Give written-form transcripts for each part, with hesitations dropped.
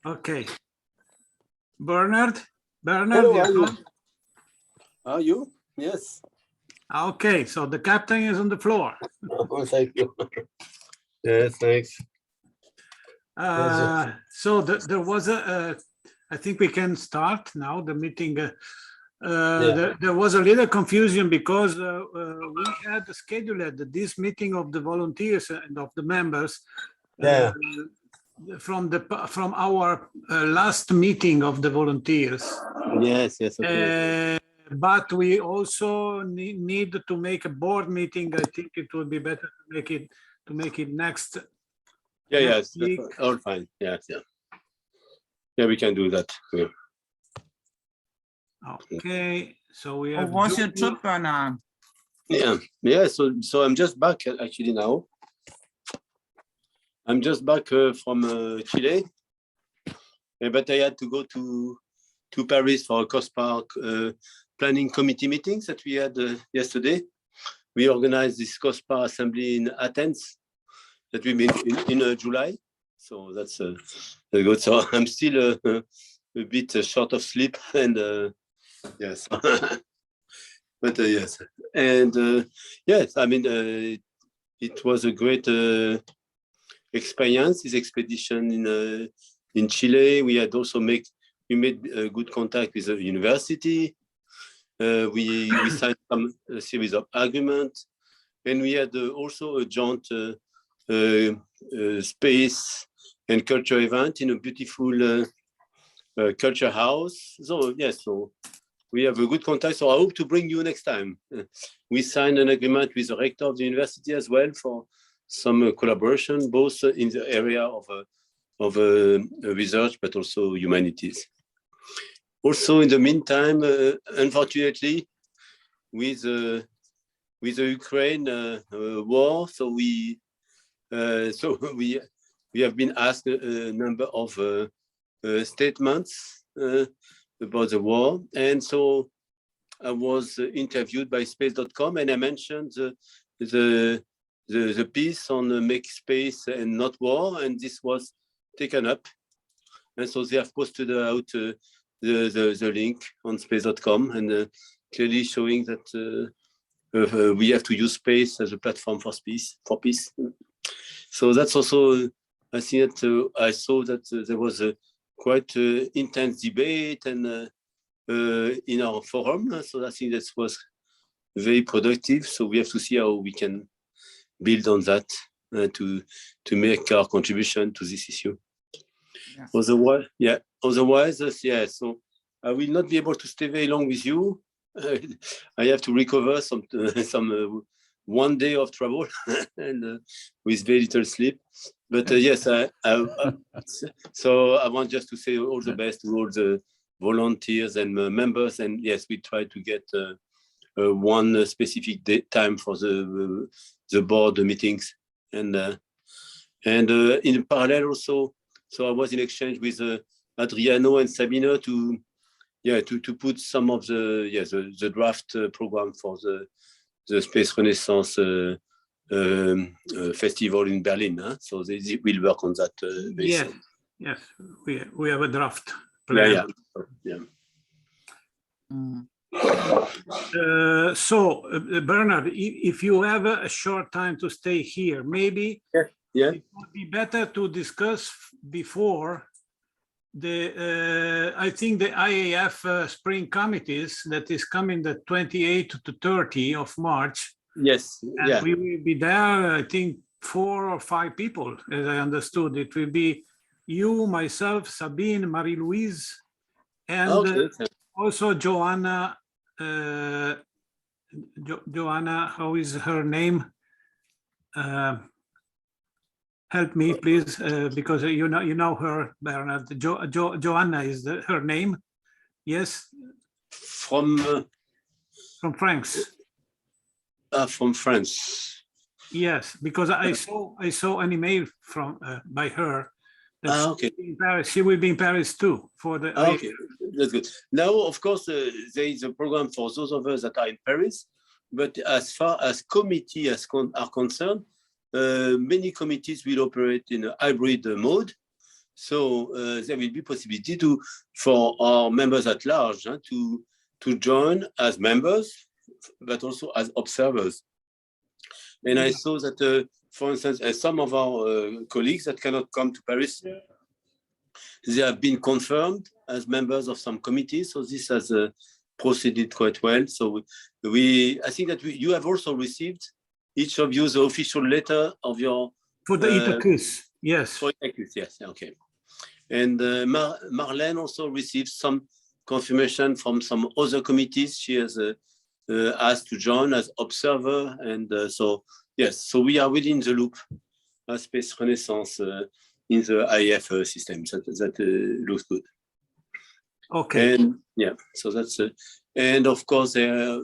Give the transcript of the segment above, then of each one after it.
Okay. Bernard, Hello, you are you? Yes. okay, so the captain is on the floor. Oh, thank you. Yes, thanks. So there was I think we can start now the meeting. There was a little confusion because we had scheduled this meeting of the volunteers and of the members from our last meeting of the volunteers. Yes, okay. But we also need to make a board meeting. I think it would be better to make it next. Yes, all fine. Yeah, we can do that. Yeah. Okay, so we have. What's your trip, Bernard? Yeah. So I'm just back actually now. I'm just back from Chile, but I had to go to Paris for a COSPAR planning committee meetings that we had yesterday. We organized this COSPAR assembly in Athens that we made in July. So that's good. So I'm still a bit short of sleep, and yes, but yes, and yes, I mean it was a great experience. This expedition in Chile. We had also made good contact with the university. We signed a series of agreements, and we had also a joint space and culture event in a beautiful culture house. So yes, so we have a good contact. So I hope to bring you next time. We signed an agreement with the rector of the university as well for some collaboration, both in the area of research, but also humanities. Also, in the meantime, unfortunately, with the Ukraine war, so we have been asked a number of statements about the war, and so I was interviewed by Space.com, and I mentioned the piece on Make Space and Not War, and this was taken up, and so they have posted out the link on Space.com, and clearly showing that we have to use space as a platform for peace. So that's also, I think that I saw that there was a quite intense debate and in our forum. So I think that was very productive. So we have to see how we can build on that to make our contribution to this issue. Yes. Otherwise, so I will not be able to stay very long with you. I have to recover some 1 day of travel and with very little sleep. But yes, so I want just to say all the best to all the volunteers and members. And yes, we try to get one specific time for the board meetings. And in parallel also, so I was in exchange with Adriano and Sabino to put some of the draft program for the Space Renaissance festival in Berlin. So they will work on that. Yes, we have a draft plan. Yeah. So Bernard, if you have a short time to stay here, maybe it would be better to discuss before I think the IAF spring committees that is coming the 28th to 30 of March. Yes. And we will be there, I think 4 or 5 people, as I understood. It will be you, myself, Sabine, Marie-Louise, and also Joanna. Joanna, how is her name? Help me, please, because you know her, Bernard. Joanna is her name. Yes. From France. From France. Yes, because I saw an email from by her. She will be in Paris too for the. Okay, that's good. Now, of course, there is a program for those of us that are in Paris, but as far as committees are concerned, many committees will operate in a hybrid mode. So there will be possibility for our members at large to join as members, but also as observers. And I saw that, for instance, some of our colleagues that cannot come to Paris, they have been confirmed as members of some committees. So this has proceeded quite well. So I think that you have also received, each of you, the official letter of your... For the Itacus, yes. For Itacus, yes, okay. And Marlene also received some confirmation from some other committees. She has asked to join as observer. And so, yes, so we are within the loop as Space Renaissance in the IF system. That looks good. Okay. And yeah, so that's, and of course, I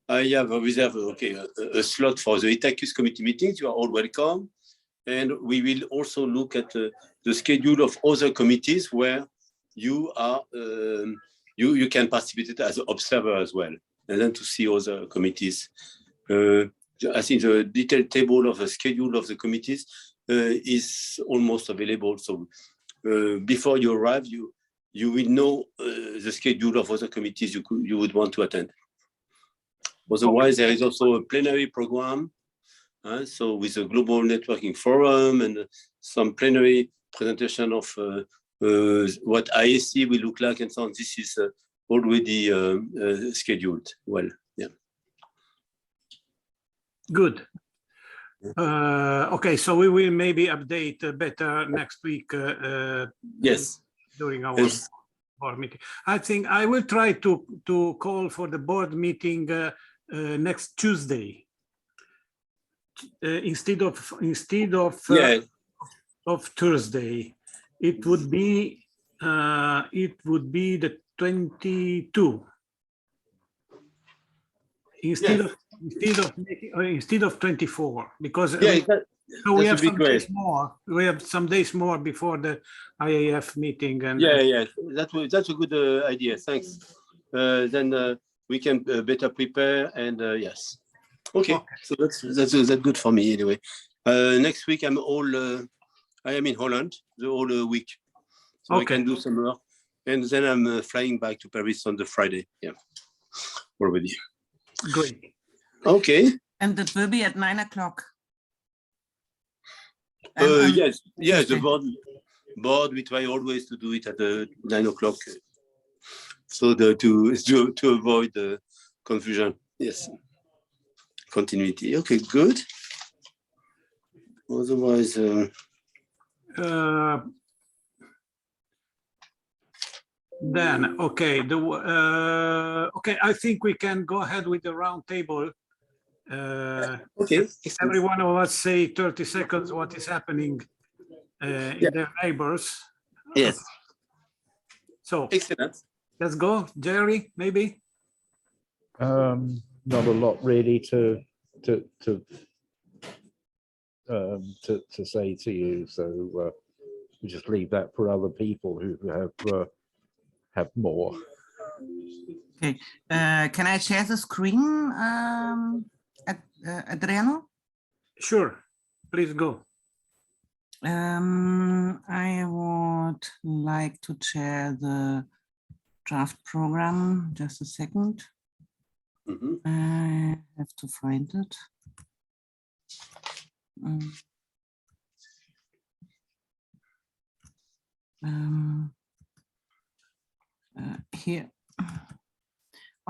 have reserved, a slot for the Itacus committee meetings. You are all welcome. And we will also look at the schedule of other committees where you are, you can participate as an observer as well, and then to see other committees. I think the detailed table of the schedule of the committees is almost available. So before you arrive, you will know the schedule of other committees you would want to attend. Otherwise, there is also a plenary program. So with a global networking forum and some plenary presentation of what ISC will look like and so on. This is already scheduled well. Yeah. Good. Okay, so we will maybe update better next week. Yes. During our board meeting. I think I will try to call for the board meeting next Tuesday. Instead of Thursday, it would be the 22. Instead of 24, because so we have some days more. We have some days more before the IAF meeting. And that's a good idea. Thanks. Then we can better prepare and yes. Okay, so that's good for me anyway. Next week I am in Holland the whole week, so I can do some work, and then I'm flying back to Paris on the Friday. Yeah, already. Great. Okay. And it will be at 9 o'clock. Yes, the board we try always to do it at 9 o'clock, so to avoid the confusion. Yes. Continuity. Okay, good. Otherwise, then okay. Okay, I think we can go ahead with the round table. Okay. Every one of us say 30 seconds what is happening in their neighbors. Yes. So excellent. Let's go, Jerry. Maybe. Not a lot really to say to you, so we just leave that for other people who have more. Okay, can I share the screen, Adriano? Sure, please go. I would like to share the draft program. Just a second. I have to find it. Here.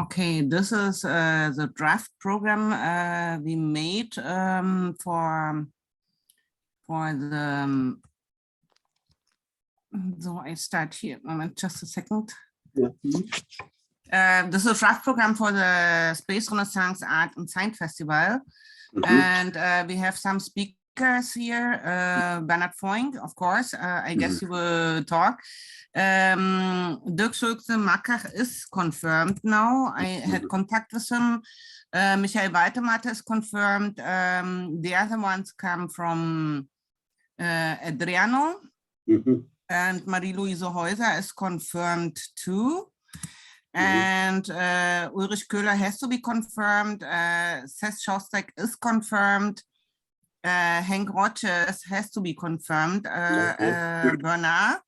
Okay, this is the draft program we made for the. So I start here. Moment, just a second. This is a draft program for the Space Renaissance Art and Science Festival. And we have some speakers here. Bernard Foink, of course, I guess he will talk. Dirk Schulze-Mackach is confirmed now. I had contact with him. Michael Waltematte is confirmed. The other ones come from Adriano. And Marie-Louise Häuser is confirmed too. And Ulrich Köhler has to be confirmed. Seth Shostak is confirmed. Hank Rogers has to be confirmed, Bernard,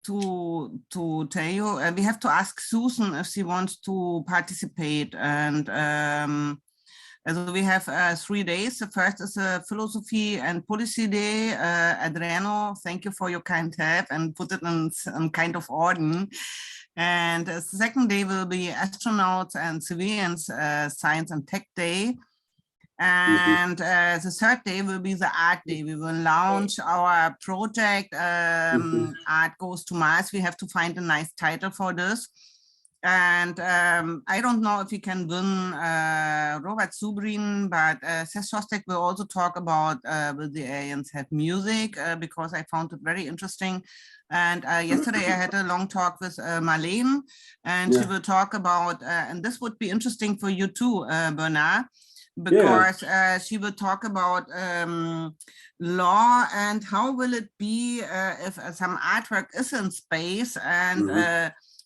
to tell you. We have to ask Susan if she wants to participate. And so we have 3 days. The first is a philosophy and policy day. Adriano, thank you for your kind help and put it in some kind of order. And the second day will be astronauts and civilians science and tech day. And the third day will be the art day. We will launch our project, Art Goes to Mars. We have to find a nice title for this. And I don't know if we can win Robert Zubrin, but Seth Shostak will also talk about will the aliens have music, because I found it very interesting. And yesterday I had a long talk with Marlene, and she will talk about, and this would be interesting for you too, Bernard, because she will talk about law and how will it be if some artwork is in space and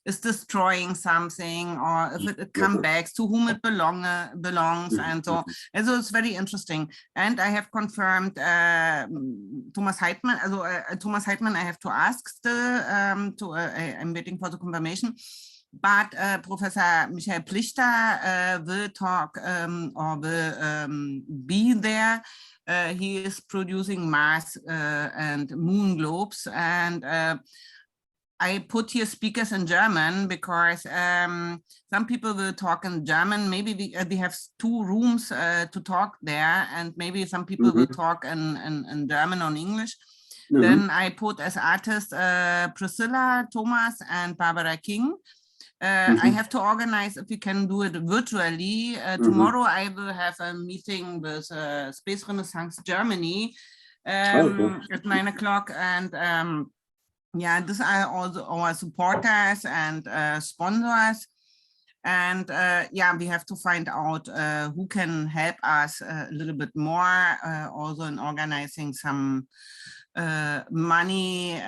is destroying something, or if it comes back, to whom it belongs, and so. And so it's very interesting. And I have confirmed Thomas Heitmann. Also Thomas Heitmann, I have to ask still. I'm waiting for the confirmation. But Professor Michael Plichter will talk or will be there. He is producing Mars and moon globes, and I put here speakers in German because some people will talk in German. Maybe we have 2 rooms to talk there, and maybe some people will talk in German or English. Then I put as artists Priscilla, Thomas, and Barbara King. I have to organize if we can do it virtually. Tomorrow I will have a meeting with Space Renaissance Germany at 9 o'clock, and yeah, these are also our supporters and sponsors. And yeah, we have to find out who can help us a little bit more, also in organizing some money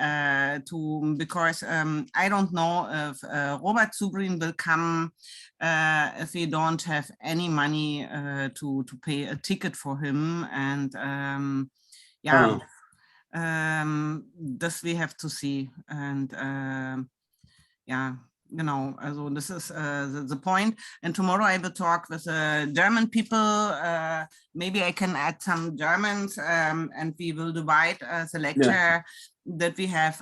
because I don't know if Robert Zubrin will come if we don't have any money to pay a ticket for him. And yeah. This we have to see, and yeah, you know, so this is the point. And tomorrow I will talk with German people. Maybe I can add some Germans, and we will divide the lecture that we have,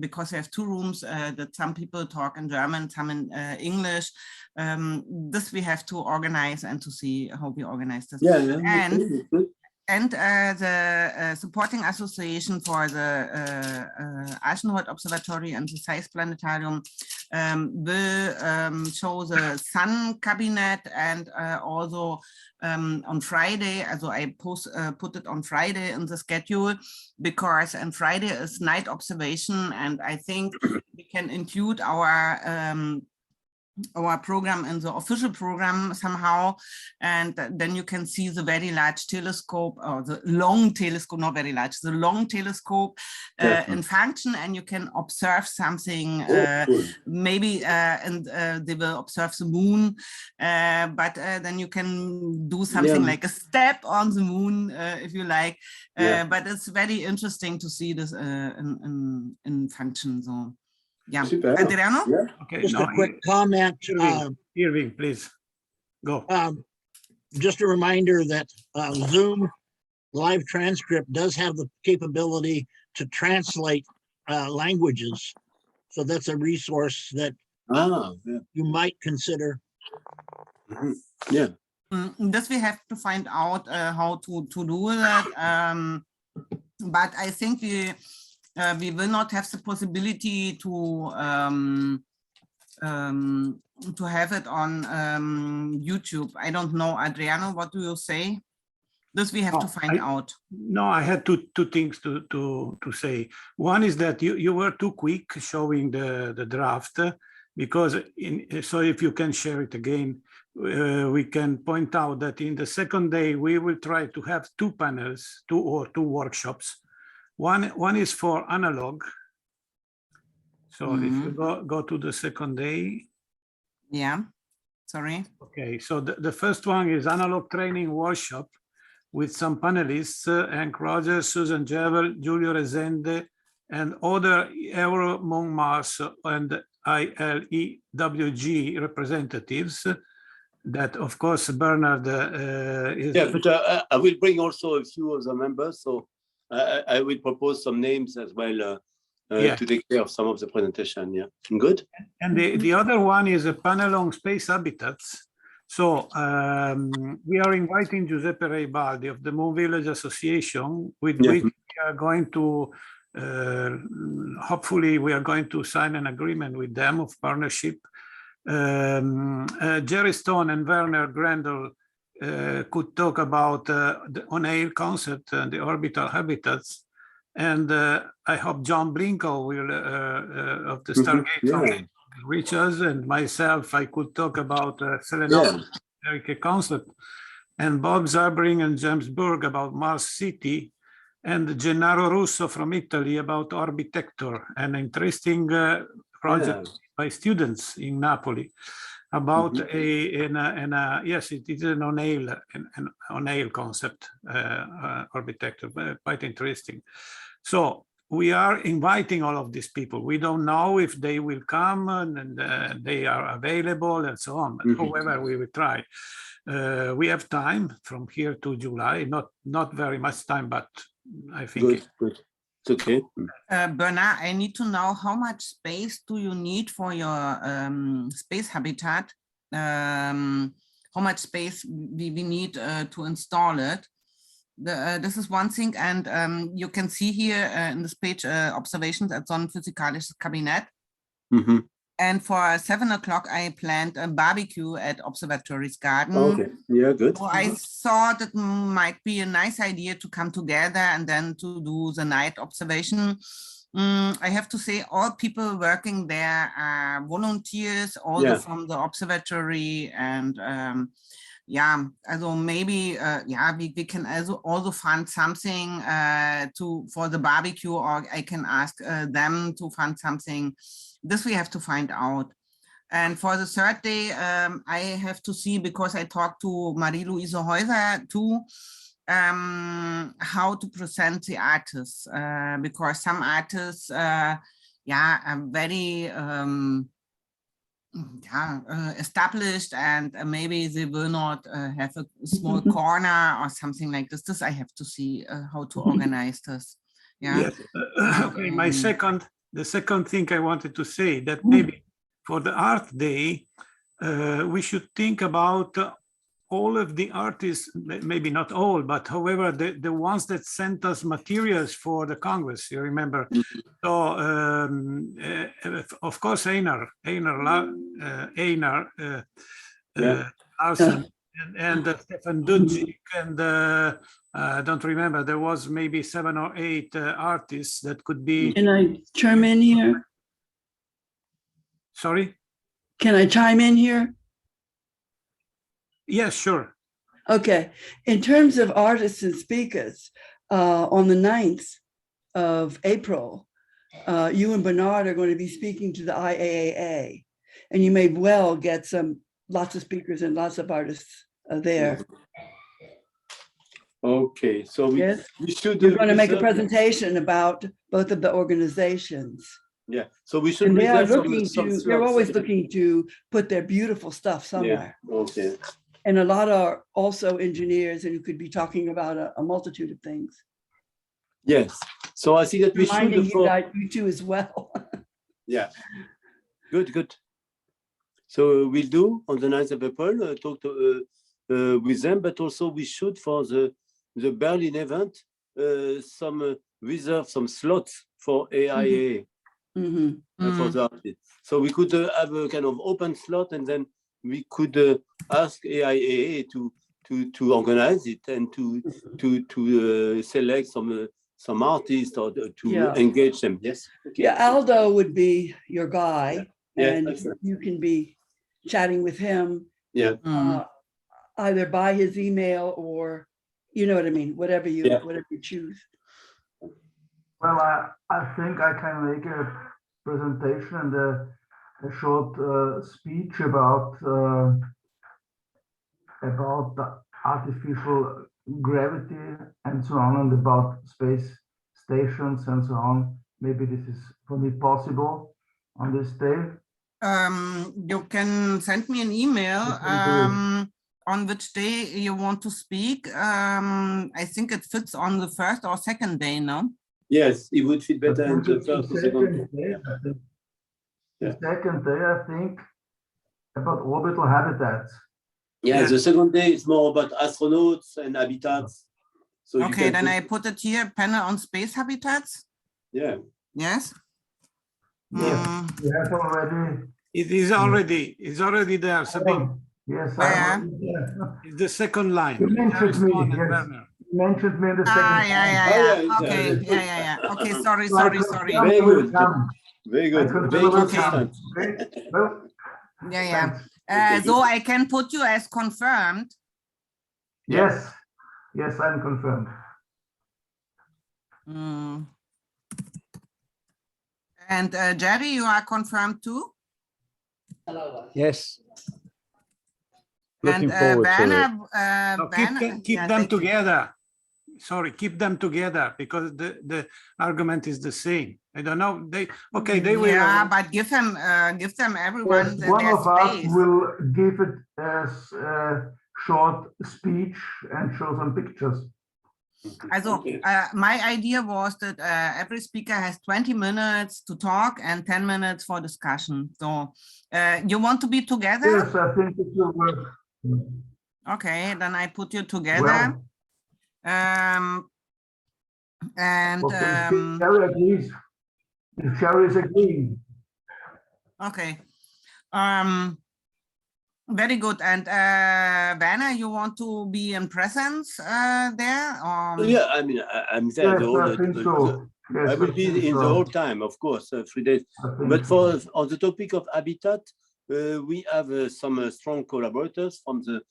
because we have 2 rooms that some people talk in German, some in English. This we have to organize and to see how we organize this. And the supporting association for the Aschenhold Observatory and the Zeiss Planetarium will show the Sun Cabinet, and also on Friday. Also I put it on Friday in the schedule, because on Friday is night observation, and I think we can include our program in the official program somehow, and then you can see the very large telescope, or the long telescope, not very large, the long telescope in function, and you can observe something. Maybe and they will observe the moon, but then you can do something like a step on the moon if you like. But it's very interesting to see this in function. So yeah, Adriano? Okay, Just a quick comment. Irving, please go. Just a reminder that Zoom live transcript does have the capability to translate languages. So that's a resource that you might consider. This we have to find out how to do that. But I think we will not have the possibility to have it on YouTube. I don't know, Adriano, what do you say? This we have to find out. No, I had two things to say. One is that you were too quick showing the draft, because so if you can share it again, we can point out that in the second day we will try to have 2 panels, 2 workshops. One is for analog. So if you go to the second day. Yeah, sorry. Okay, so the first one is analog training workshop, with some panelists, Hank Rogers, Susan Javel, Giulio Resende, and other Euro Mon Mars and ILEWG representatives. That, of course, Bernard is. Yeah, but I will bring also a few of the members, so I will propose some names as well Yeah. to take care of some of the presentation. Yeah, good. And the other one is a panel on space habitats. So we are inviting Giuseppe Reibaldi of the Moon Village Association, with which we are going to, hopefully we are going to sign an agreement with them of partnership. Jerry Stone and Werner Grendel could talk about the on-air concept and the orbital habitats. And I hope John Blinko will, of the Stargate Foundation, reach us, and myself, I could talk about Selenopsis concept, and Bob Zabring and James Burg about Mars City, and Gennaro Russo from Italy about Orbitector, an interesting project by students in Napoli about yes, it is an on-air concept, Orbitector, quite interesting. So we are inviting all of these people. We don't know if they will come and they are available and so on, but however, we will try. We have time from here to July, not very much time, but I think good. It's okay. Bernard, I need to know, how much space do you need for your space habitat? How much space we need to install it? This is one thing, and you can see here in this page observations at Sonnenphysikalisches Kabinett. And for 7 o'clock, I planned a barbecue at Observatories Garden. Okay, yeah, good. So I thought it might be a nice idea to come together and then to do the night observation. I have to say, all people working there are volunteers, also from the observatory, and also maybe we can also fund something for the barbecue, or I can ask them to fund something. This we have to find out. And for the third day, I have to see, because I talked to Marie-Louise Häuser too, how to present the artists, because some artists are very established, and maybe they will not have a small corner or something like this. This I have to see how to organize this. Yes. Okay, the second thing I wanted to say, that maybe for the art day, we should think about all of the artists, maybe not all, but however, the ones that sent us materials for the Congress, you remember. So, of course, Einar Larsen, and Stefan Dudzik, and I don't remember, there was maybe 7 or 8 artists that could be. Can I chime in here? Sorry? Can I chime in here? Yes, sure. Okay. In terms of artists and speakers, on the 9th of April, you and Bernard are going to be speaking to the IAAA, and you may well get lots of speakers and lots of artists there. Okay, so we should. You're going to make a presentation about both of the organizations. Yeah, so we should. And they are they're always looking to put their beautiful stuff somewhere. Yeah. Okay. And a lot are also engineers, and who could be talking about a multitude of things. Yes, so I see that we should. You too as well. Yeah, good. So we'll do on the 9th of April, talk to, with them, but also we should, for the Berlin event, reserve some slots for AIA. For the artists. So we could have a kind of open slot, and then we could ask AIA to organize it and to select some artists, or to engage them. Yes. Okay. Yeah, Aldo would be your guy, and excellent. you can be chatting with him. Yeah. Either by his email, or you know what I mean, whatever you choose. Well, I think I can make a presentation and a short speech about the artificial gravity and so on, and about space stations and so on. Maybe this is for me possible on this day. You can send me an email on which day you want to speak. I think it fits on the first or second day, no? Yes, it would fit better in the first or second. The second day, I think, about orbital habitats. Yeah, the second day is more about astronauts and habitats. So you Okay, can then put- I put it here, panel on space habitats. Yeah. Yes? Yes, Mm, we have already. It's already there, Sabine. Yes, Where? I'm already there. It's the second line. You mentioned me, Harrison and yes. Werner. You mentioned me in the second. yeah, Oh, yeah, yeah. it's, Okay, yeah. Okay, sorry. So I Very will good. come. Very I good. confirm Very will come. consistent. Okay? Well, Yeah. thanks. So I can put you as confirmed. Yes, yes, I'm confirmed. Mm. And Jerry, you are confirmed too? Yes. And Looking forward to it. Werner, So Werner, keep yeah, them thank you. together. Sorry, keep them together because the argument is the same. I don't know. They will. Yeah, but give them everyone Yes, one their of us space. will give it as a short speech and show some pictures. Also, my idea was that every speaker has 20 minutes to talk and 10 minutes for discussion. So you want to be together? Yes, I think it will work. Okay, then I put you together. Well, And okay, if Sherry agrees. If Sherry is agreeing. okay. Very good. And Werner, you want to be in presence there? Yeah, I mean, I'm there Yes, the whole. I think so. Yes, I will be think in the so. whole time, of course, 3 days. I think But so. for on the topic of habitat, we have some strong collaborators from the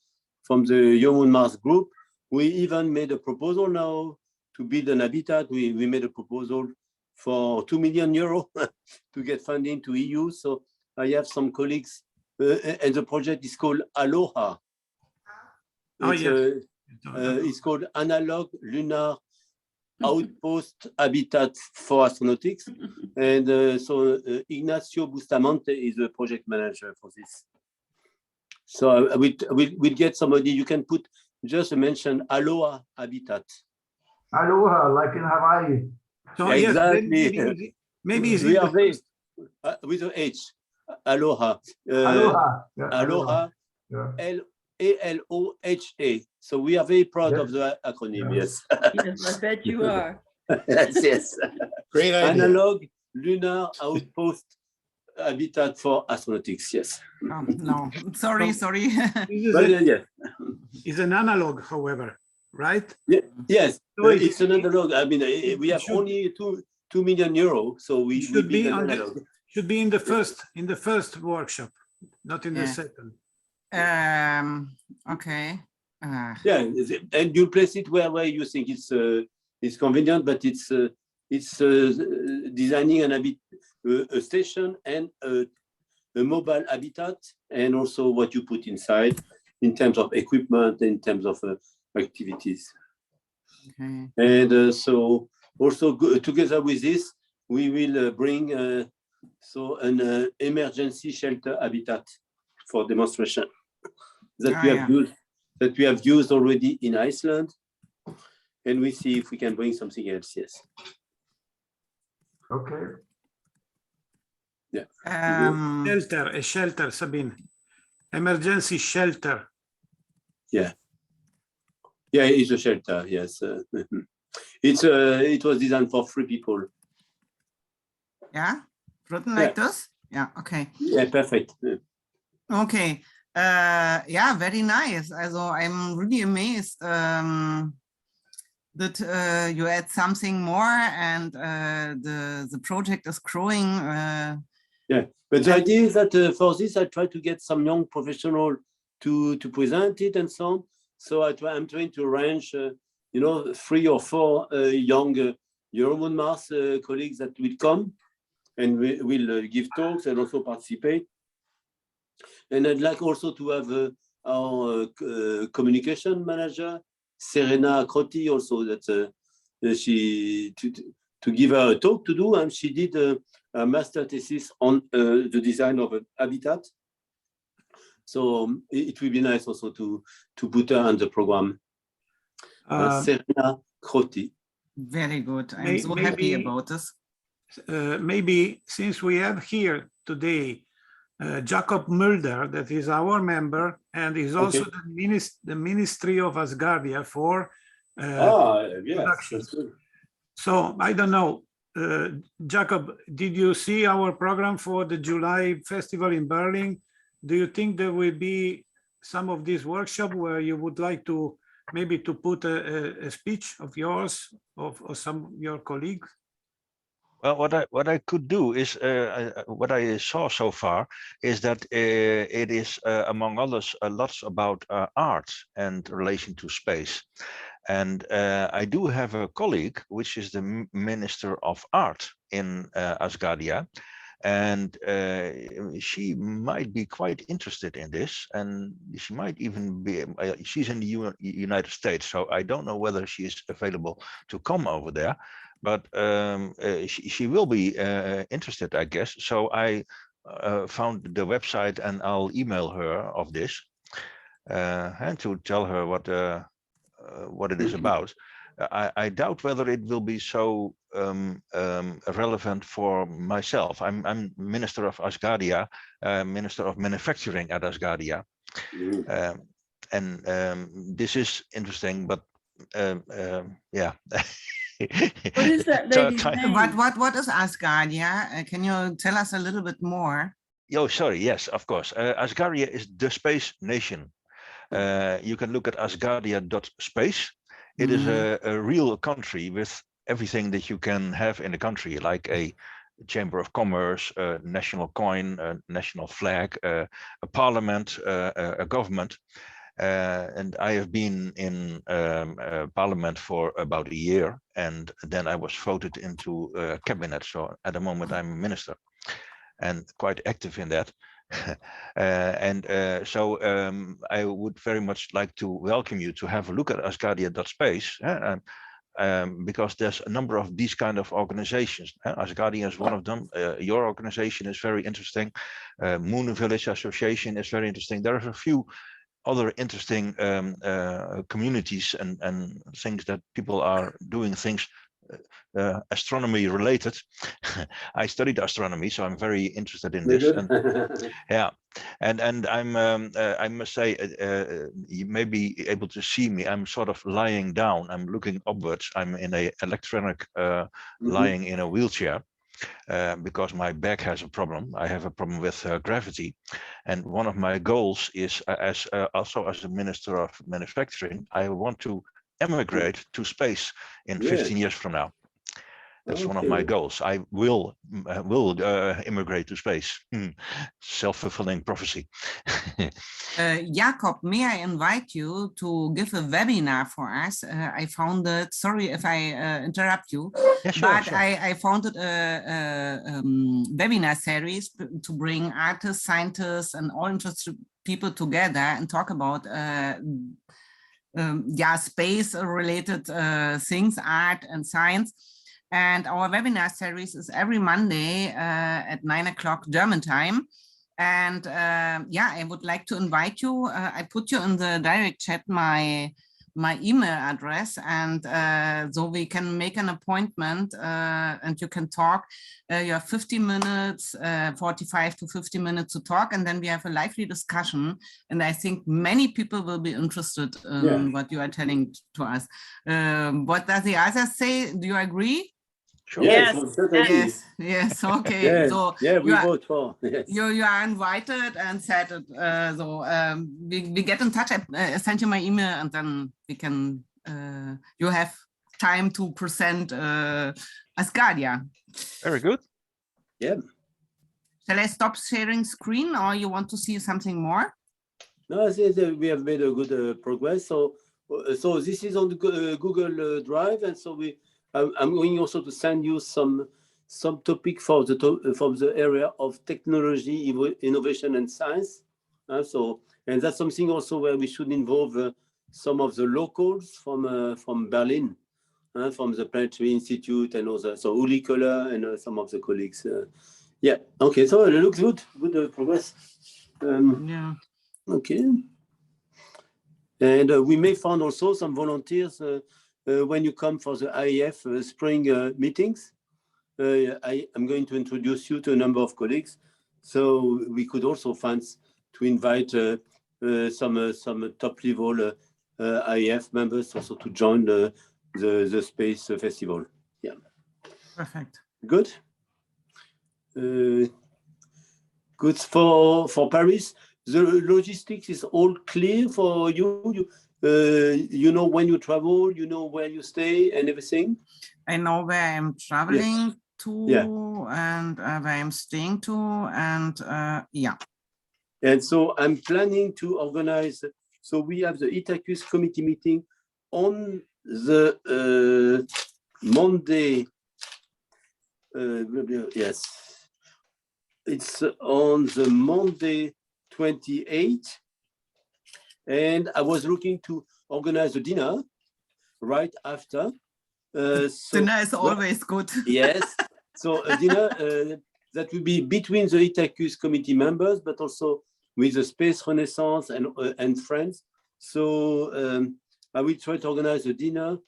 Human Mars group. We even made a proposal now to build an habitat. We made a proposal for 2 million euros to get funding to EU. So I have some colleagues, and the project is called Aloha. Oh, yes. It's called Analog Lunar Outpost Habitat for Astronautics. And so Ignacio Bustamante is the project manager for this. So we'll get somebody, you can put just mention Aloha Habitat. Aloha, like in Hawaii. So Yeah, yes, exactly. maybe it's We in are the very, first. with an H, Aloha. Aloha. Yeah, Aloha, Yeah. ALOHA. So we are very proud Yes. of the acronym, Yeah. yes. Yes, I bet you are. yes. Great idea. Analog Lunar Outpost Habitat for Astronautics, yes. Oh, no, sorry. This is But a- yes, is an analog, however, right? yes, So it's an analog. I mean, we have should- only 2 million euros, so we should build be an on analog. should be in the first workshop, not in the Yeah. second. Okay. Yeah, and you place it where you think it's convenient, but it's designing a station and a mobile habitat, and also what you put inside in terms of equipment, in terms of activities. Okay. And so also together with this, we will bring so an emergency shelter habitat for demonstration that we have used already in Iceland, and we see if we can bring something else. Yes. Okay. Yeah. A shelter, Sabine. Emergency shelter. Yeah. Yeah, it's a shelter. Yes. It was designed for 3 people. Yeah, written like this. Yeah. Okay. Yeah, perfect. Yeah. Okay. Yeah, very nice. Also, I'm really amazed that you add something more, and the project is growing. Yeah, but the idea is that for this, I try to get some young professional to present it and so on. So I'm trying to arrange, 3 or 4 young Human Mars colleagues that will come and will give talks and also participate. And I'd like also to have our communication manager, Serena Crotty also that she to give her a talk to do, and she did a master thesis on the design of a habitat. So it will be nice also to put her on the program. Serena Crotty. Very good. I'm so happy about this. Maybe since we have here today Jacob Mulder, that is our member, and is also the Ministry of Asgardia for production. So I don't know, Jacob, did you see our program for the July festival in Berlin? Do you think there will be some of these workshops where you would like to maybe to put a speech of yours or some of your colleagues? Well, what I could do is what I saw so far is that it is among others lots about art and relation to space, and I do have a colleague which is the Minister of Art in Asgardia, and she might be quite interested in this, and she might even be. She's in the United States, so I don't know whether she is available to come over there. But she will be interested, I guess. So I found the website, and I'll email her of this and to tell her what it is about. I doubt whether it will be so relevant for myself. I'm Minister of Asgardia, Minister of Manufacturing at Asgardia, and this is interesting. But yeah. What is that lady's name? What is Asgardia? Can you tell us a little bit more? Oh, sorry. Yes, of course. Asgardia is the space nation. You can look at asgardia.space. It is a real country with everything that you can have in a country, like a chamber of commerce, a national coin, a national flag, a parliament, a government. And I have been in parliament for about a year, and then I was voted into cabinet. So at the moment I'm a minister and quite active in that. So I would very much like to welcome you to have a look at asgardia.space, because there's a number of these kind of organizations. Asgardia is one of them. Your organization is very interesting. Moon Village Association is very interesting. There are a few other interesting communities and things that people are doing things astronomy related. I studied astronomy, so I'm very interested in this. And, yeah, and I'm I must say you may be able to see me. I'm sort of lying down. I'm looking upwards. I'm in a electronic lying in a wheelchair. Because my back has a problem. I have a problem with gravity, and one of my goals is, also as a Minister of Manufacturing, I want to emigrate to space in 15 years from now. That's one of my goals. I will immigrate to space. Self-fulfilling prophecy. Jakob, may I invite you to give a webinar for us? I found it, sorry if I interrupt you, yeah, sure, but sure. I found it a webinar series to bring artists, scientists, and all interested people together and talk about space-related things, art and science. And our webinar series is every Monday at 9 o'clock German time. And yeah, I would like to invite you. I put you in the direct chat my email address, and so we can make an appointment and you can talk. You have 50 minutes, 45 to 50 minutes to talk, and then we have a lively discussion. And I think many people will be interested in what you are telling to us. What does the others say? Do you agree? Sure. Yes, yes, okay. Yes. So yeah, we vote for. Yes. You are invited and said it. So we get in touch. I send you my email, and then we can. You have time to present Asgardia. Very good. Yeah. Shall I stop sharing screen, or you want to see something more? No, I think that we have made a good progress. So this is on the Google Drive, and so I'm going also to send you some topic for the area of technology, innovation, and science. And that's something also where we should involve some of the locals from Berlin, from the Planetary Institute and others. So Uli Köhler and some of the colleagues. Yeah. Okay. So it looks good. Good progress. Yeah. Okay. And we may find also some volunteers when you come for the IAF spring meetings. I'm going to introduce you to a number of colleagues. So we could also find to invite some top level IAF members also to join the space festival. Yeah. Perfect. Good. Good for Paris. The logistics is all clear for you. You know when you travel, you know where you stay and everything. I know where I'm traveling to and where I'm staying to, and yeah. And so I'm planning to organize. So we have the Itacus committee meeting on the Monday. Yes, it's on the Monday 28th. And I was looking to organize a dinner right after. So, dinner is always good. Yes. So a dinner that will be between the Itacus committee members, but also with the Space Renaissance and friends. So I will try to organize a dinner.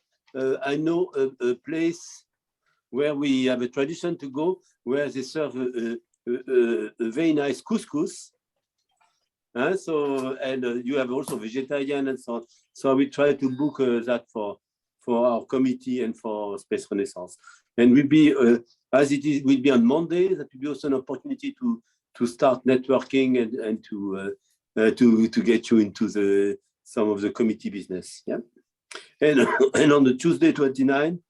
I know a place where we have a tradition to go, where they serve a very nice couscous. So you have also vegetarian and so on. So I will try to book that for our committee and for Space Renaissance. And will be as it is will be on Monday. That will be also an opportunity to start networking and to get you into some of the committee business. Yeah. And on the Tuesday 29,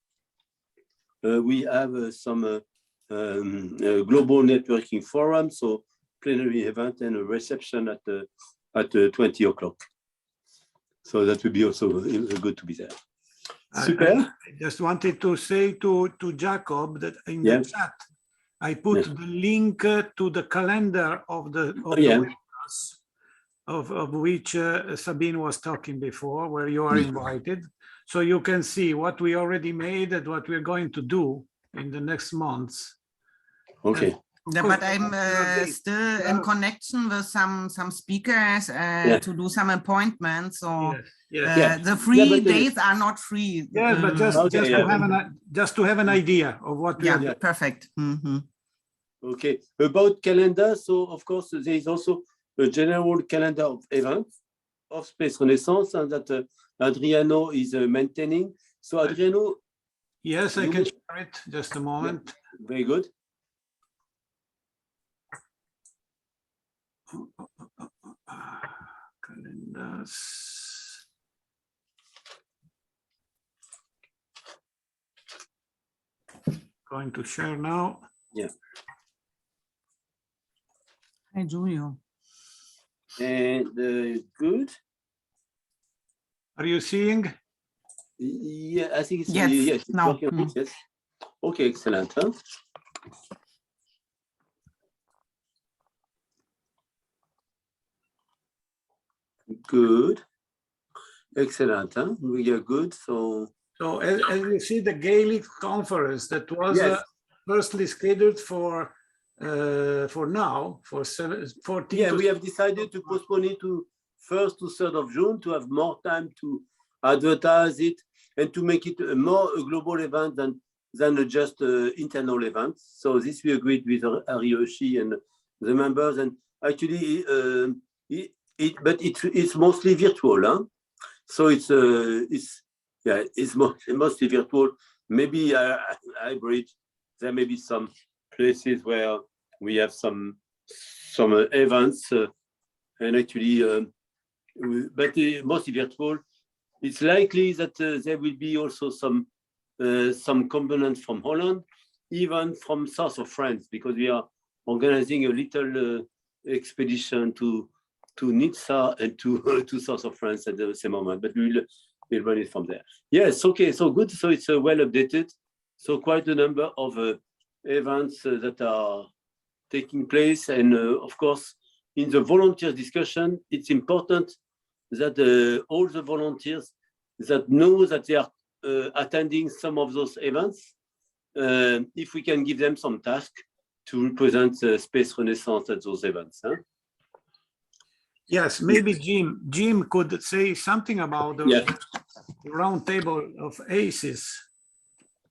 we have some global networking forum. So plenary event and a reception at 20 o'clock. So that would be also good to be there. Super. I just wanted to say to Jacob that in the chat, I put the link to the calendar of the webinars of which Sabine was talking before, where you are invited. So you can see what we already made and what we're going to do in the next months. Okay. Yeah, but I'm still in connection with some speakers to do some appointments. So the free days are not free. Yeah, but just to have an idea of what we are doing. Perfect. Mm-hmm. Okay. About calendar, so of course there is also a general calendar of events of Space Renaissance and that Adriano is maintaining. So Adriano. Yes, I can share it. Just a moment. Yeah, very good. Calendars. Going to share now. Yeah. Hi, Julio. And good. Are you seeing? Yeah, I think it's yes. Now. Yes. Okay, excellent. Huh? Good. Excellent. Huh? We are good. So as you see, the Gaelic conference that was firstly scheduled for now, for 14th. Yeah, we have decided to postpone it to 1st to 3rd of June to have more time to advertise it and to make it a more global event than just internal event. So this we agreed with Ariyoshi and the members, and actually but it's mostly virtual, huh? So it's mostly virtual. Maybe hybrid. There may be some places where we have some events, and actually, but mostly virtual. It's likely that there will be also some components from Holland, even from south of France, because we are organizing a little expedition to Nizza and to south of France at the same moment, but we'll run it from there. Yes, okay, so good. So it's well updated. So quite a number of events that are taking place. And of course, in the volunteer discussion, it's important that all the volunteers that know that they are attending some of those events, if we can give them some task to represent the Space Renaissance at those events. Huh? Yes, maybe Jim could say something about the round table of ACES.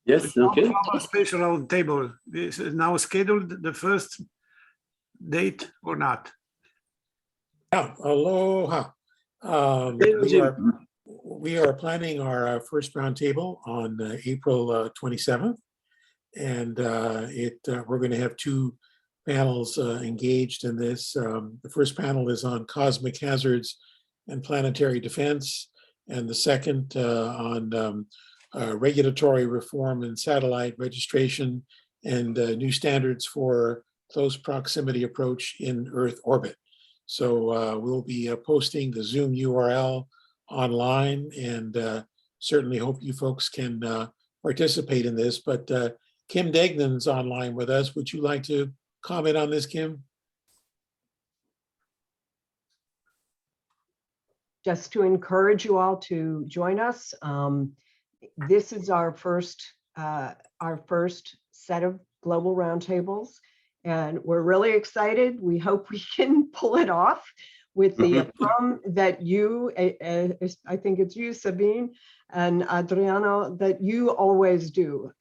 Yes, okay. Global Space Round Table. This is now scheduled, the first date or not? Yeah, aloha. We are planning our first roundtable on April 27th. And we're going to have two panels engaged in this. The first panel is on cosmic hazards and planetary defense, and the second on regulatory reform and satellite registration and new standards for close proximity approach in Earth orbit. So we'll be posting the Zoom URL online, and certainly hope you folks can participate in this. But Kim Degnan's online with us. Would you like to comment on this, Kim? Just to encourage you all to join us. This is our first set of global roundtables, and we're really excited. We hope we can pull it off with the aplomb that you, I think it's you, Sabine, and Adriano, that you always do.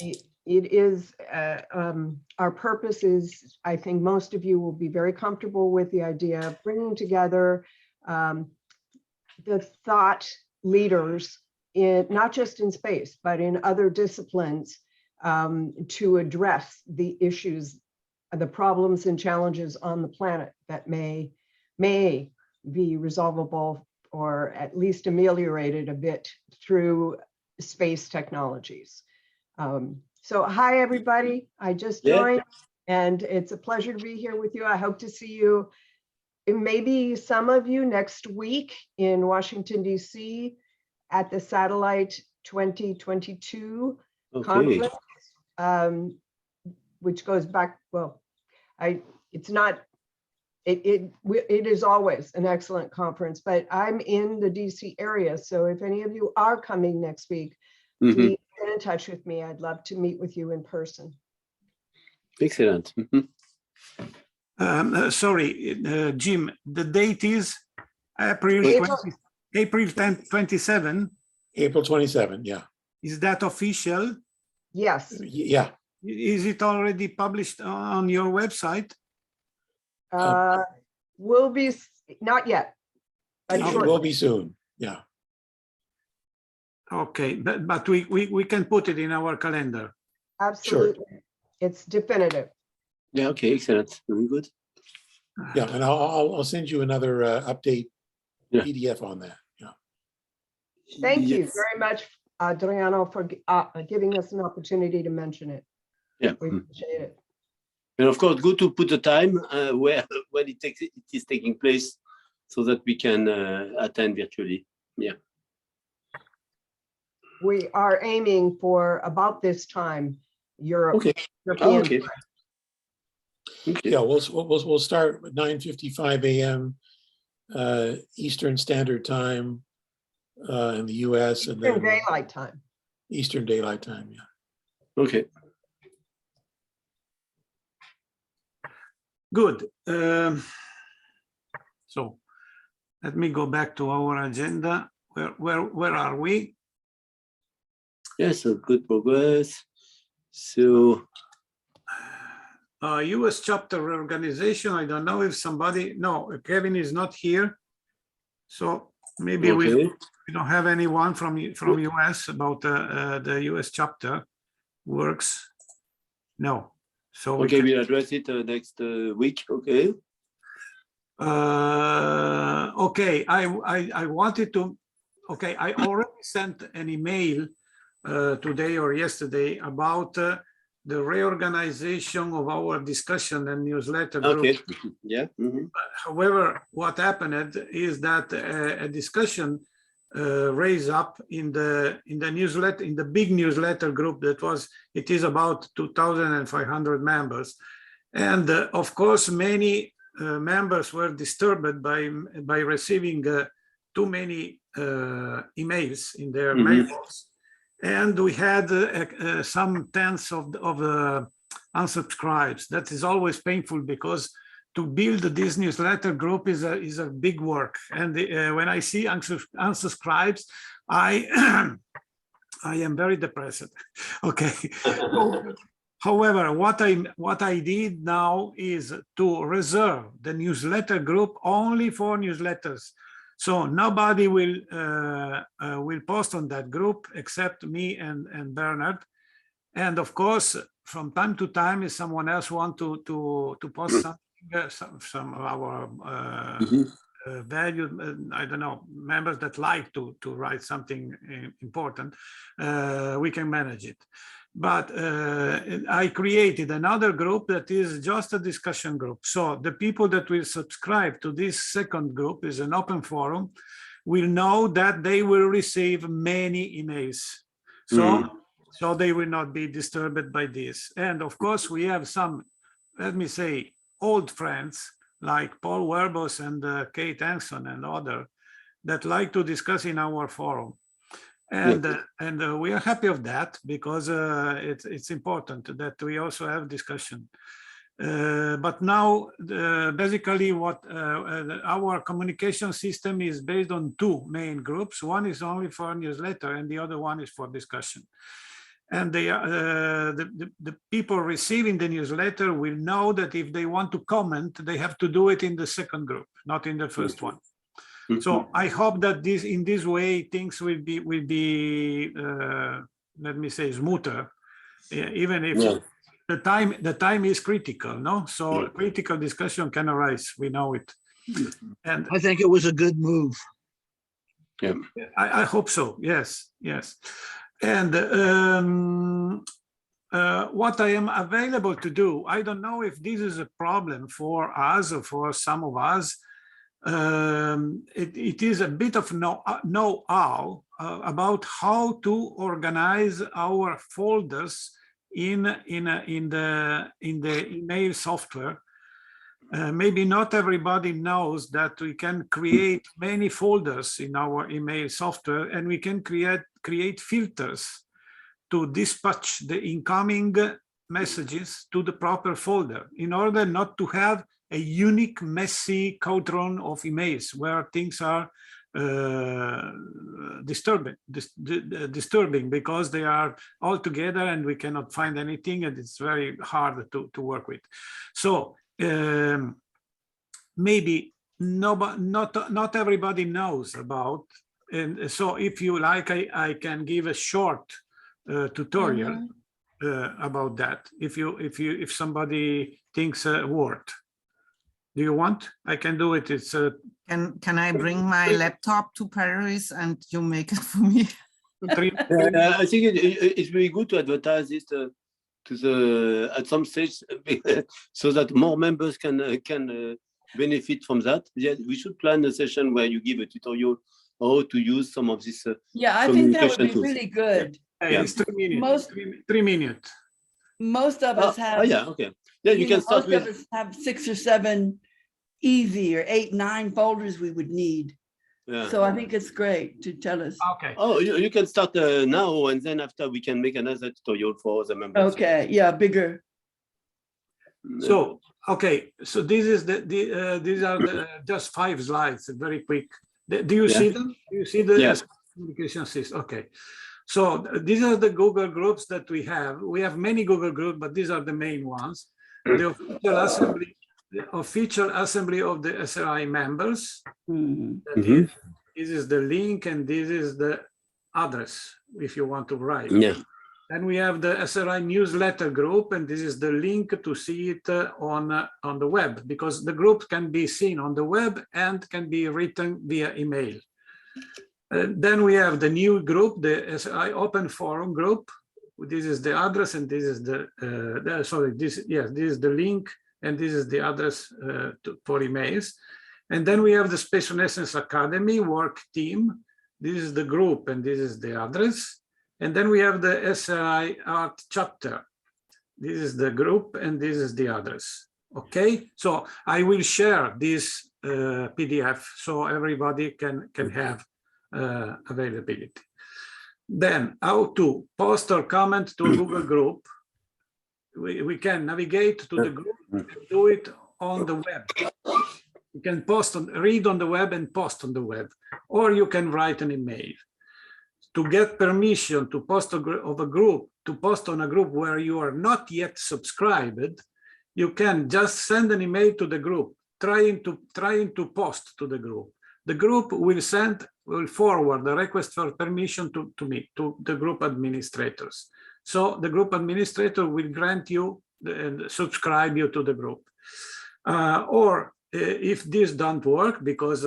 It is, our purpose is, I think most of you will be very comfortable with the idea of bringing together the thought leaders, not just in space, but in other disciplines, to address the issues, the problems and challenges on the planet that may be resolvable or at least ameliorated a bit through space technologies. So hi, everybody. I just joined, and it's a pleasure to be here with you. I hope to see you, maybe some of you next week in Washington, D.C. at the Satellite 2022 conference, which goes back, well, it is always an excellent conference, but I'm in the DC area. So if any of you are coming next week, please get in touch with me. I'd love to meet with you in person. Excellent. Sorry, Jim, the date is April 27. April 27, yeah. Is that official? Yes. Yeah. Is it already published on your website? Will be, not yet. But It will be soon, yeah. Okay, but we can put it in our calendar. Absolutely. Sure. It's definitive. Yeah, okay, excellent. Very good. Yeah, and I'll send you another update PDF on that. Yeah. Thank you very much, Adriano, for giving us an opportunity to mention it. Yeah. We appreciate it. And of course, good to put the time when it is taking place so that we can attend virtually. Yeah. We are aiming for about this time, Europe. Okay. European okay. time. Okay. Yeah, we'll start at 9:55 a.m. Eastern Standard Time in the U.S. and then Eastern Daylight Time. Eastern Daylight Time, yeah. Okay. Good. So let me go back to our agenda. Where are we? Yes, so good progress. So US chapter reorganization. I don't know if somebody, no, Kevin is not here. So maybe we don't have anyone from US about the US chapter works. No. So okay, we'll address it next week. Okay. Okay, I wanted to. Okay, I already sent an email today or yesterday about the reorganization of our discussion and newsletter group. Okay. Yeah. However, what happened is that a discussion raised up in the newsletter, in the big newsletter group it is about 2,500 members, and of course many members were disturbed by receiving too many emails in their mailbox, and we had some tens of unsubscribes. That is always painful because to build this newsletter group is a big work. And when I see unsubscribes, I am very depressed. Okay. However, what I did now is to reserve the newsletter group only for newsletters. So nobody will post on that group except me and Bernard. And of course, from time to time, if someone else wants to post some of our valued, I don't know, members that like to write something important, we can manage it. But I created another group that is just a discussion group. So the people that will subscribe to this second group is an open forum, will know that they will receive many emails. So they will not be disturbed by this. And of course, we have some, let me say, old friends like Paul Werbos and Kate Anson and others that like to discuss in our forum. And we are happy of that because it's important that we also have discussion. But now, basically, what our communication system is based on two main groups. One is only for newsletter, and the other one is for discussion. And the people receiving the newsletter will know that if they want to comment, they have to do it in the second group, not in the first one. So I hope that in this way things will be let me say smoother, even if the time is critical, no? So critical discussion can arise. We know it, and I think it was a good move. Yeah, I hope so. Yes. And what I am available to do, I don't know if this is a problem for us or for some of us. It is a bit of know-how about how to organize our folders in the email software. Maybe not everybody knows that we can create many folders in our email software, and we can create filters to dispatch the incoming messages to the proper folder in order not to have a unique, messy cauldron of emails where things are disturbing because they are all together and we cannot find anything, and it's very hard to work with. So maybe not everybody knows about, and so if you like, I can give a short tutorial about that. If somebody thinks a word. Do you want? I can do it. It's Can I bring my laptop to Paris and you make it for me? I think it's very good to advertise it at some stage so that more members can benefit from that. Yeah, we should plan a session where you give a tutorial how to use some of this. Yeah, I think that would be tools. really good. Yeah. It's 3 minutes. 3 minutes. Most of us have. Oh yeah, okay. Yeah, you can start most with. of us have 6 or 7 easy or 8, 9 folders we would need. Yeah. So I think it's great to tell us. Okay. Oh, you can start now, and then after we can make another tutorial for the members. Okay, yeah, bigger. So okay, so this is these are just 5 slides, very quick. Do you see them? Do you see the communication system? Okay. So these are the Google groups that we have. We have many Google groups, but these are the main ones. The official assembly of the SRI members. This is the link, and this is the address if you want to write. Yeah. Then we have the SRI newsletter group, and this is the link to see it on the web, because the group can be seen on the web and can be written via email. Then we have the new group, the SRI Open Forum group. This is the address, and this is this is the link, and this is the address for emails. And then we have the Space Renaissance Academy work team. This is the group, and this is the address. And then we have the SRI Art chapter. This is the group, and this is the address. Okay, so I will share this PDF so everybody can have availability. Then how to post or comment to a Google group. We can navigate to the group and do it on the web. You can read on the web and post on the web, or you can write an email. To get permission to post to post on a group where you are not yet subscribed, you can just send an email to the group trying to post to the group. The group will forward the request for permission to me, to the group administrators. So the group administrator will grant you and subscribe you to the group. Or if this don't work, because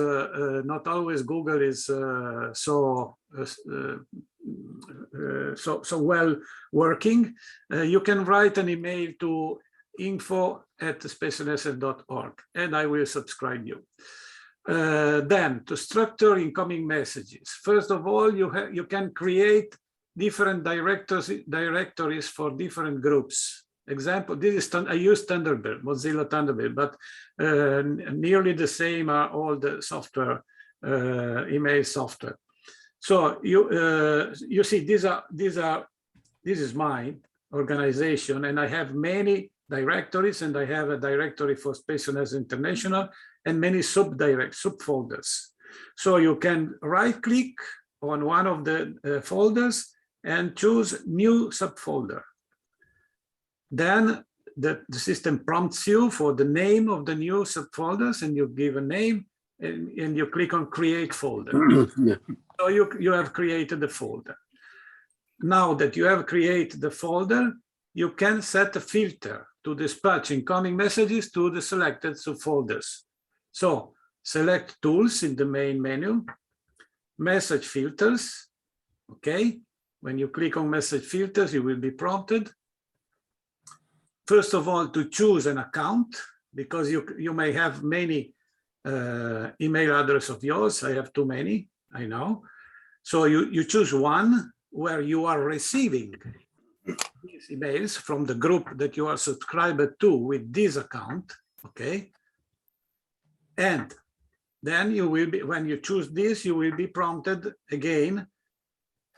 not always Google is so well working, you can write an email to info@spaceonSF.org and I will subscribe you. Then to structure incoming messages. First of all, you can create different directories for different groups. Example, I use Thunderbird, Mozilla Thunderbird, but nearly the same are all the software, email software. So you see, this is my organization, and I have many directories, and I have a directory for Space on Earth International and many subfolders. So you can right-click on one of the folders and choose new subfolder. Then the system prompts you for the name of the new subfolders, and you give a name, and you click on create folder. So you have created the folder. Now that you have created the folder, you can set a filter to dispatch incoming messages to the selected subfolders. So select tools in the main menu, message filters. Okay, when you click on message filters, you will be prompted. First of all, to choose an account, because you may have many email address of yours. I have too many, I know. So you choose one where you are receiving these emails from the group that you are subscribed to with this account, okay? And then you will be, when you choose this, you will be prompted again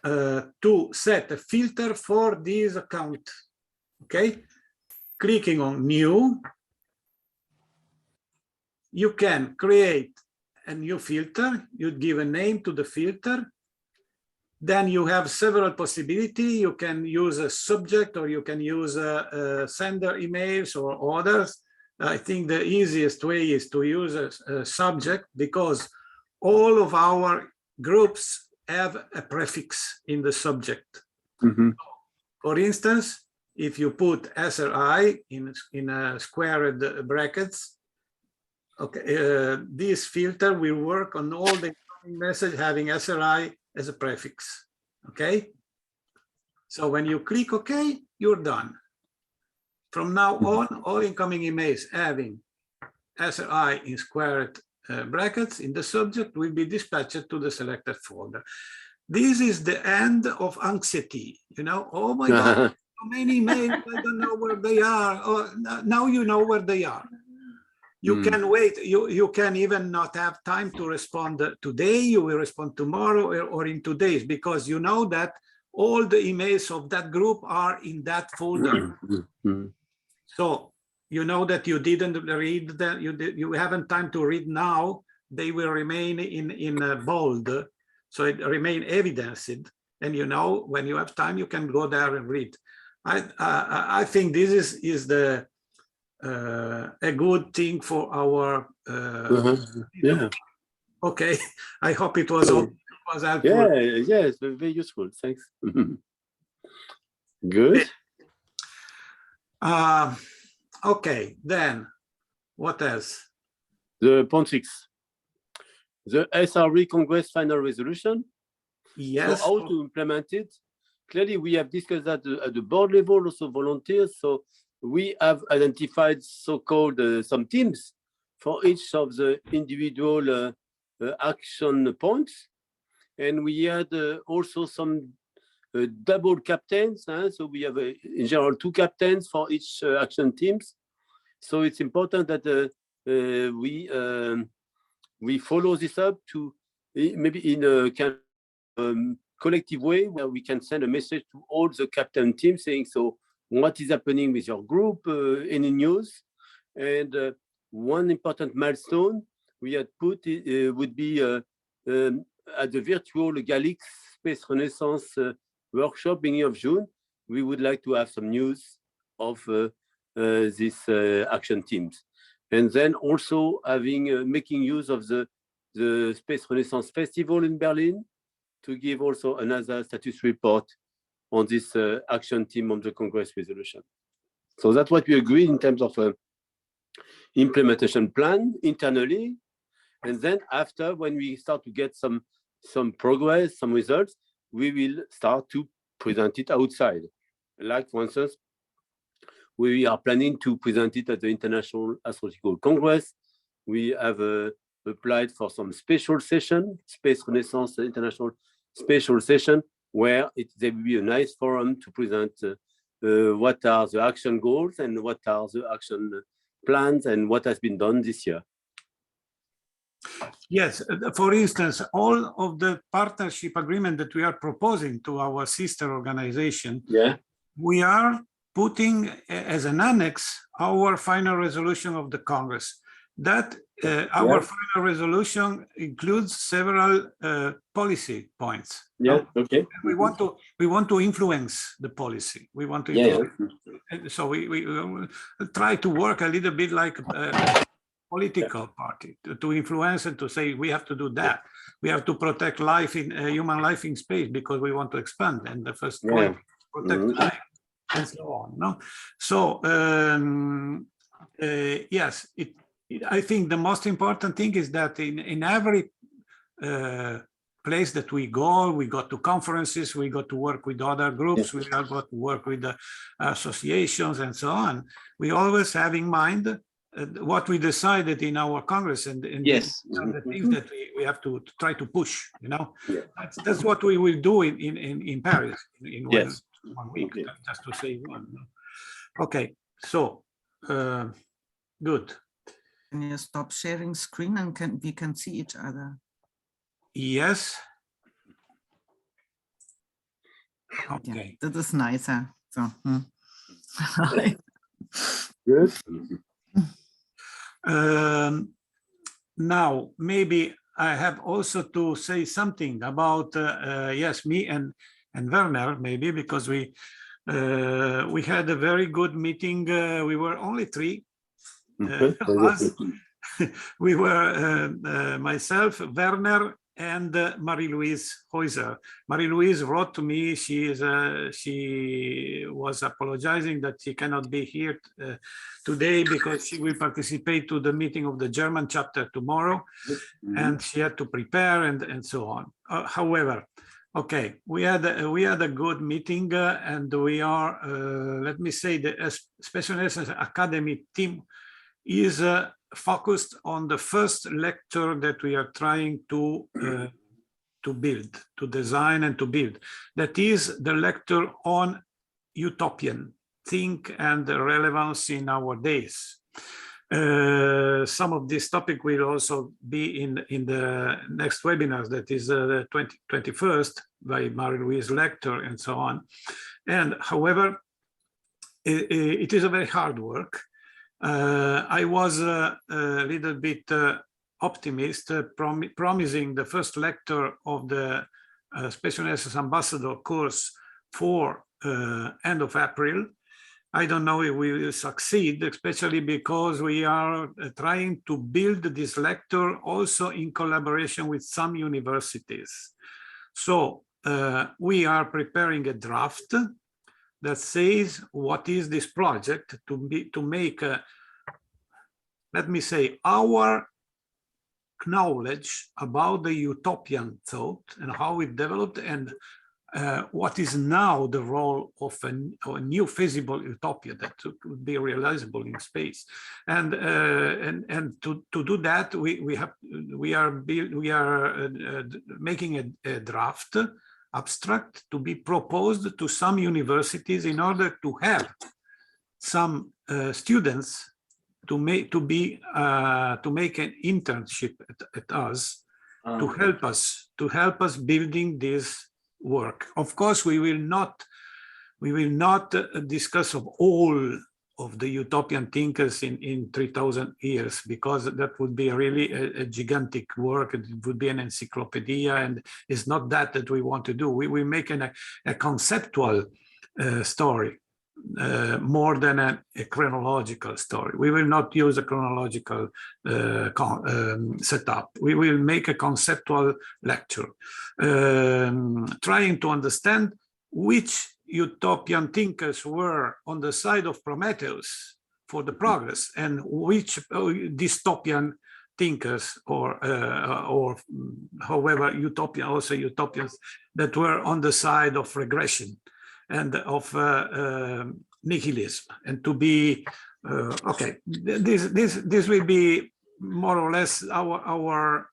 to set a filter for this account, okay? Clicking on new, you can create a new filter. You give a name to the filter. Then you have several possibilities. You can use a subject, or you can use a sender emails or others. I think the easiest way is to use a subject, because all of our groups have a prefix in the subject. Mm-hmm. For instance, if you put SRI in a squared brackets, okay, this filter will work on all the message having SRI as a prefix, okay? So when you click OK, you're done. From now on, all incoming emails having SRI in squared brackets in the subject will be dispatched to the selected folder. This is the end of anxiety, you know, oh my God, so many emails, I don't know where they are. Oh, now you know where they are. You can wait, you can even not have time to respond today, you will respond tomorrow or in 2 days, because you know that all the emails of that group are in that folder. So you know that you didn't read that, you haven't time to read now, they will remain in bold, so it remain evidenced, and you know when you have time you can go there and read. I think this is the a good thing for our yeah. Okay, I hope it was helpful. Yeah, it's very useful, thanks. Good. Okay, then what else? The point 6, the SRE Congress final resolution. Yes. So how to implement it? Clearly, we have discussed that at the board level, also volunteers. So we have identified so-called some teams for each of the individual action points. And we had also some double captains. So we have in general 2 captains for each action teams. So it's important that we follow this up to maybe in a kind of collective way where we can send a message to all the captain teams saying, so what is happening with your group, any news? And one important milestone we had put would be at the virtual Galix Space Renaissance workshop beginning of June. We would like to have some news of these action teams. And then also having making use of the Space Renaissance Festival in Berlin to give also another status report on this action team on the Congress resolution. So that's what we agreed in terms of implementation plan internally. And then after, when we start to get some progress, some results, we will start to present it outside. Like, for instance, we are planning to present it at the International Astronautical Congress. We have applied for some special session, Space Renaissance International Special Session, where there will be a nice forum to present what are the action goals and what are the action plans and what has been done this year. Yes, for instance, all of the partnership agreement that we are proposing to our sister organization, we are putting as an annex our final resolution of the Congress. That our final resolution includes several policy points. Okay. We want to influence the policy. We want to influence. So we try to work a little bit like a political party to influence and to say we have to do that. We have to protect life in human life in space because we want to expand. And the first point, protect life, and so on. No, so yes, I think the most important thing is that in every place that we go to conferences, we go to work with other groups, we go to work with the associations and so on. We always have in mind what we decided in our Congress and the things that we have to try to push, you know. That's what we will do in Paris in one week, just to say one. Okay, so good. Can you stop sharing screen and we can see each other? Yes. Okay. Yeah, that is nicer. So. Good. Now, maybe I have also to say something about me and Werner, maybe because we had a very good meeting. We were only three. We were myself, Werner, and Marie-Louise Heuser. Marie-Louise wrote to me. She was apologizing that she cannot be here today because she will participate to the meeting of the German chapter tomorrow, and she had to prepare and so on. However, okay, we had a good meeting, and we are, let me say, the Special Renaissance Academy team is focused on the first lecture that we are trying to build, to design and to build. That is the lecture on utopian think and the relevance in our days. Some of this topic will also be in the next webinars, that is the 21st by Marie-Louise lecture and so on. And however, it is a very hard work. I was a little bit optimist, promising the first lecture of the Special Renaissance Ambassador course for end of April. I don't know if we will succeed, especially because we are trying to build this lecture also in collaboration with some universities. So we are preparing a draft that says what is this project to make, let me say, our knowledge about the utopian thought and how it developed, and what is now the role of a new feasible utopia that would be realizable in space. And to do that, we are making a draft abstract to be proposed to some universities in order to have some students to make an internship at us to help us building this work. Of course, we will not discuss of all of the utopian thinkers in 3,000 years, because that would be really a gigantic work. It would be an encyclopedia, and it's not that we want to do. We make a conceptual story more than a chronological story. We will not use a chronological setup. We will make a conceptual lecture, trying to understand which utopian thinkers were on the side of Prometheus for the progress, and which dystopian thinkers or however utopians that were on the side of regression and of nihilism. And to be okay, this will be more or less our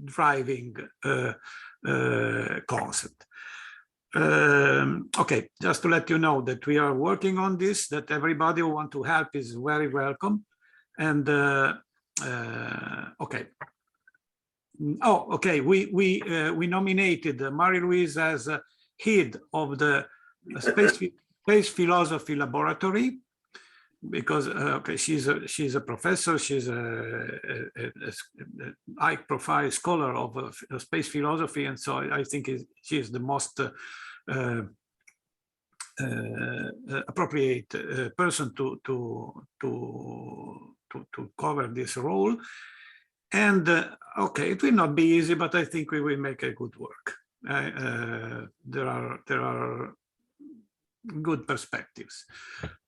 driving concept. Okay, just to let you know that we are working on this, that everybody who wants to help is very welcome. And okay. Oh, okay. We nominated Marie-Louise as head of the space philosophy laboratory, because okay, she's a professor, she's a high-profile scholar of space philosophy, and so I think she's the most appropriate person to cover this role. And okay, it will not be easy, but I think we will make a good work. There are good perspectives.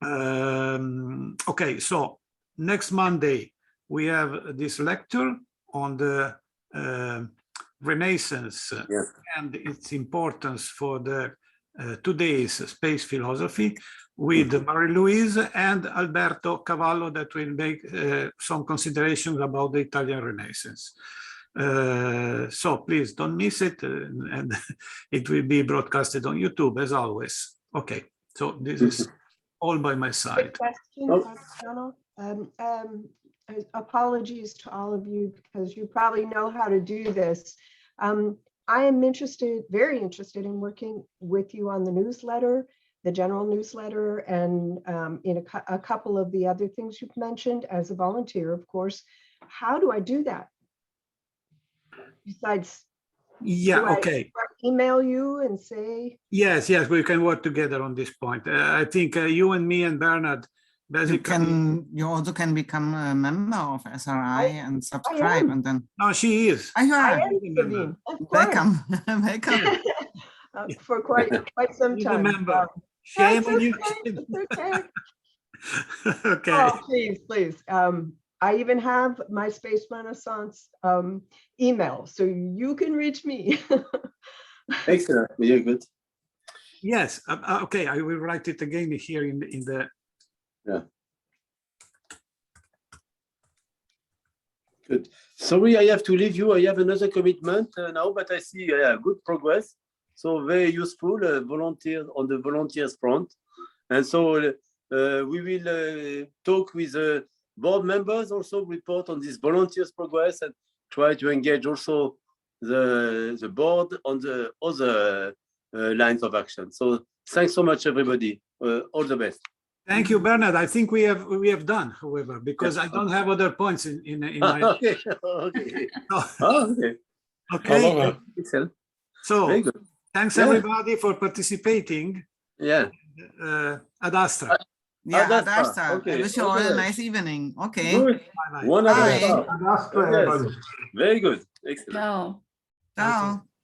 Okay, so next Monday we have this lecture on the Renaissance and its importance for the today's space philosophy, with Marie-Louise and Alberto Cavallo, that will make some considerations about the Italian Renaissance. So please don't miss it, and it will be broadcasted on YouTube as always. Okay, so this is all by my side. Quick question, Dr. Donald. Apologies to all of you, because you probably know how to do this. I am very interested in working with you on the newsletter, the general newsletter, and in a couple of the other things you've mentioned as a volunteer, of course. How do I do that? Besides, okay. Email you and say? Yes, we can work together on this point. I think you and me and Bernard basically. You also can become a member of SRI and subscribe, and then. No, she is. You are. I am, Sabine, of course. Welcome, welcome. For quite some time. Remember, shame on you. Okay. Okay. Oh, please. I even have my Space Renaissance email, so you can reach me. Excellent. Very good. Yes. Okay. I will write it again here in the. Yeah. Good. Sorry, I have to leave you. I have another commitment now, but I see good progress. So very useful volunteers on the volunteers front. And so we will talk with board members, also report on this volunteers progress, and try to engage also the board on the other lines of action. So thanks so much, everybody. All the best. Thank you, Bernard. I think we have done, however, because I don't have other points in my. Okay. Okay. Excellent. So very good. Thanks everybody for participating. Yeah. Ad Astra. Yeah, Ad Astra. Okay. I wish you all a nice evening. Okay. Good. Bye-bye. One Bye. Ad Astra. Very good. Excellent. Ciao. Ciao.